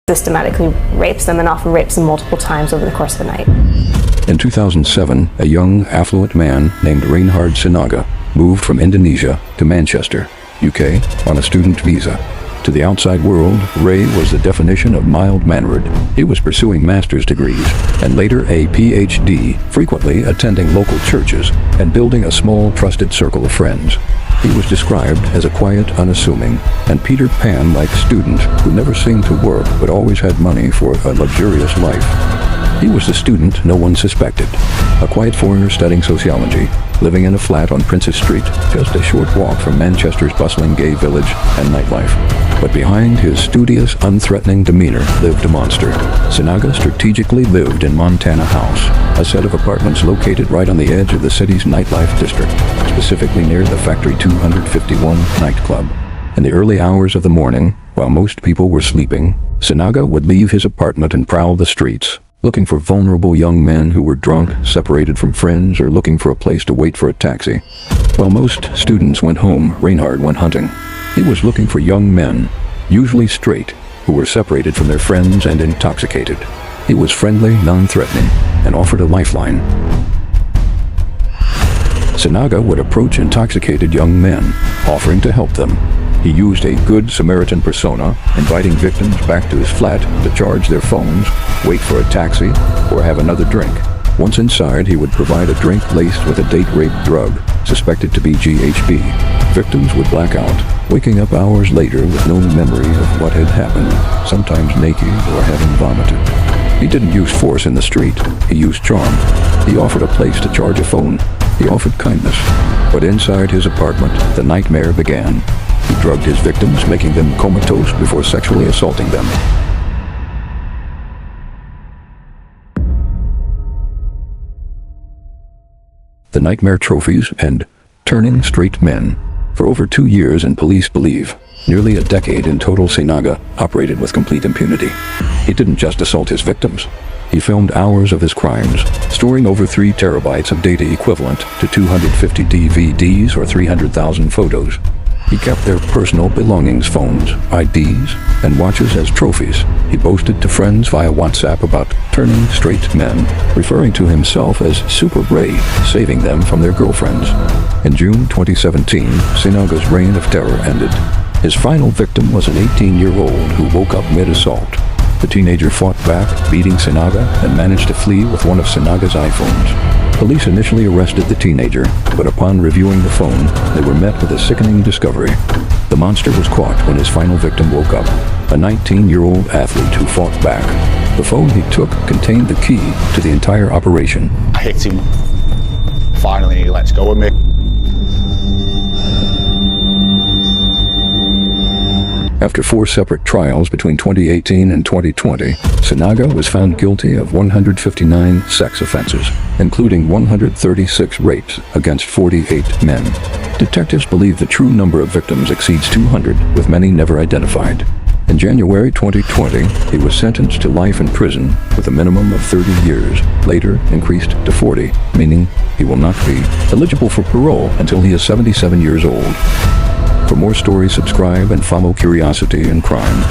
systematically rapes them, and often rapes them multiple times over the course of a night. In 2007, a young, affluent man named Reynhard Sinaga moved from Indonesia to Manchester, UK, on a student visa. To the outside world, Ray was the definition of mild-mannered. He was pursuing master's degrees and later a PhD, frequently attending local churches and building a small, trusted circle of friends. He was described as a quiet, unassuming, and Peter Pan-like student who never seemed to work but always had money for a luxurious life. He was the student no one suspected, a quiet foreigner studying sociology, living in a flat on Princes Street, just a short walk from Manchester's bustling gay village and nightlife. But behind his studious, unthreatening demeanor lived a monster. Sinaga strategically lived in Montana House, a set of apartments located right on the edge of the city's nightlife district, specifically near the Factory 251 nightclub. In the early hours of the morning, while most people were sleeping, Sinaga would leave his apartment and prowl the streets, looking for vulnerable young men who were drunk, separated from friends, or looking for a place to wait for a taxi. While most students went home, Reynhard went hunting. He was looking for young men, usually straight, who were separated from their friends and intoxicated. He was friendly, non-threatening, and offered a lifeline. Sinaga would approach intoxicated young men, offering to help them. He used a good Samaritan persona, inviting victims back to his flat to charge their phones, wait for a taxi, or have another drink. Once inside, he would provide a drink laced with a date-rape drug, suspected to be GHB. Victims would black out, waking up hours later with no memory of what had happened, sometimes naked or having vomited. He didn't use force in the street. He used charm. He offered a place to charge a phone. He offered kindness. But inside his apartment, the nightmare began. He drugged his victims, making them comatose before sexually assaulting them. The nightmare trophies and turning straight men. For over 2 years, and police believe, nearly a decade in total, Sinaga operated with complete impunity. He didn't just assault his victims. He filmed hours of his crimes, storing over 3 terabytes of data equivalent to 250 DVDs or 300,000 photos. He kept their personal belongings, phones, IDs, and watches as trophies. He boasted to friends via WhatsApp about turning straight men, referring to himself as Super Ray, saving them from their girlfriends. In June 2017, Sinaga's reign of terror ended. His final victim was an 18-year-old who woke up mid-assault. The teenager fought back, beating Sinaga, and managed to flee with one of Sinaga's iPhones. Police initially arrested the teenager, but upon reviewing the phone, they were met with a sickening discovery. The monster was caught when his final victim woke up, a 19-year-old athlete who fought back. The phone he took contained the key to the entire operation. I hit him. Finally, he lets go of me. After 4 separate trials between 2018 and 2020, Sinaga was found guilty of 159 sex offenses, including 136 rapes against 48 men. Detectives believe the true number of victims exceeds 200, with many never identified. In January 2020, he was sentenced to life in prison with a minimum of 30 years, later increased to 40, meaning he will not be eligible for parole until he is 77 years old. For more stories, subscribe and follow Curiosity and Crime.